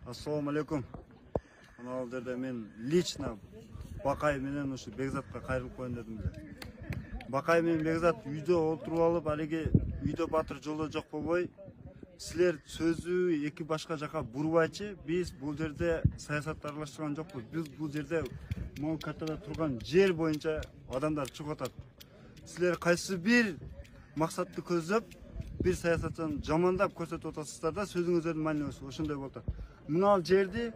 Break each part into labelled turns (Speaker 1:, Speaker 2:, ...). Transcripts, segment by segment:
Speaker 1: Assalamu alaikum. Ana жерде мен лично Бакай менен ушу Бекзатка кайрылып коеюн дедим эле. Бакай менен Бекзат үйдө отуруп алып, алиги үйдө батыр жолдо жок болбой, силер сөзү эки башка жака бурбайчы, биз бул жерде саясатты аралаштырган жокпуз. Биз бул жерде могу картада турган жер боюнча адамдар чыгып атат. Силер кайсы бир максатты көздөп, бир саясатчыны жамандап көрсөтүп атасыздар да, сөзүңүздөрдүн маанилүүсү ошондой болуп атат. Мына жерди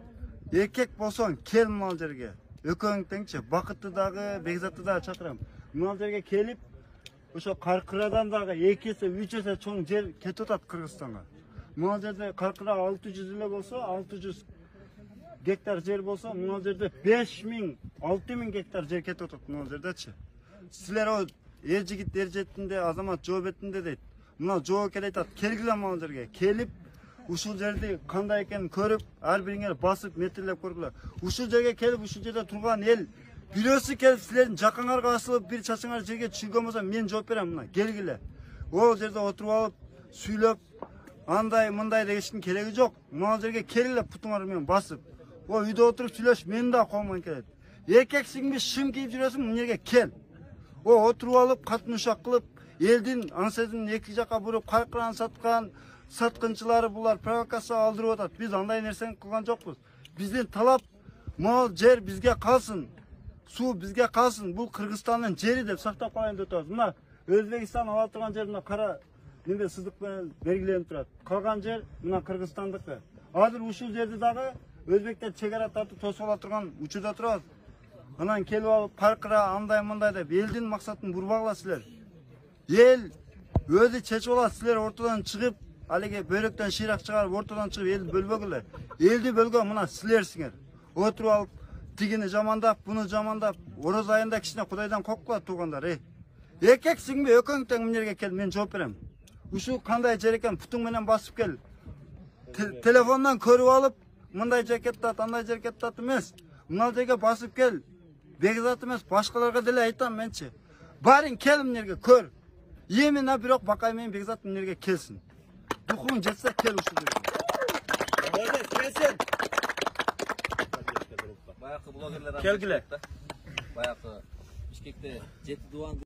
Speaker 1: эркек болсоң, кел мына жерге. Экөөң теңчи, Бакытты дагы, Бекзатты дагы чакырам. Мына жерге келип, ошо Каркырадан дагы 2 эсе, 3 эсе чоң жер кетип атат Кыргызстанга. Мына жерде Каркыра 600 эле болсо, 600 гектар жер болсо, мына жерде 5000, 6000 гектар жер кетип атат мына жердечи. Силер о эр жигит эр жетинде, азамат жооп этинде дейт. Мына жооп келе айтат, келгиле мына жерге. Келип, ушул жерди кандай экенин көрүп, ар бириңер басып, метрлеп көргүлө. Ушул жерге келип, ушул жерде турган эл бирөөсү келип силердин жакаңарга асылып, бир чачыңар жерге чүйгөн болсо, мен жооп берем мына. Келгиле. Ол жерде отуруп алып, сүйлөп, андай мындай дегиштин кереги жок. Мына жерге келгиле путуңар менен басып. О үйдө отуруп сүйлөш мени да колуман келет. Эркексиңби, шым кийип жүрөсүң, мына жерге кел. О отуруп алып, катын ушак кылып, элдин ансезин эки жака буруп, Каркыраны саткан саткынчылары булар провокация алдырып атат. Биз андай нерсени кылган жокпуз. Биздин талап мал жер бизге калсын. Суу бизге калсын. Бул Кыргызстандын жери деп сактап калайын деп атабыз. Мына Өзбекстан ала турган жер мына кара неме сызык менен белгиленип турат. Калган жер мына Кыргызстандыкы. Азыр ушул жерди дагы өзбектер чек ара тартып тосуп ала турган учурда турабыз. Анан келип алып Каркыра андай мындай деп элдин максатын бурбагыла силер. Эл өзү чечип алат, силер ортодон чыгып, алиги бөйрөктөн шыйрак чыгарып ортодон чыгып элди бөлбөгүлө. Элди бөлгөн мына силерсиңер. Отуруп алып тигини жамандап, буну жамандап, ороз айында кичине Кудайдан корккула туугандар. Эркексиңби, экөөң тең мына жерге кел, мен жооп берем. Ушул кандай жер экен, путуң менен басып кел. Телефондон көрүп алып, мындай жер кетат, андай жер кетат эмес. Мына жерге басып кел. Бекзат эмес, башкаларга деле айтам менчи. Барың кел мына жерге көр. Эмина бирок Бакай менен Бекзат мына жерге келсин. Духуң жетсе кел ушул жерге.
Speaker 2: Келсин. Баягы блогерлер
Speaker 1: келгиле.
Speaker 2: Баягы Бишкекте 7 дубан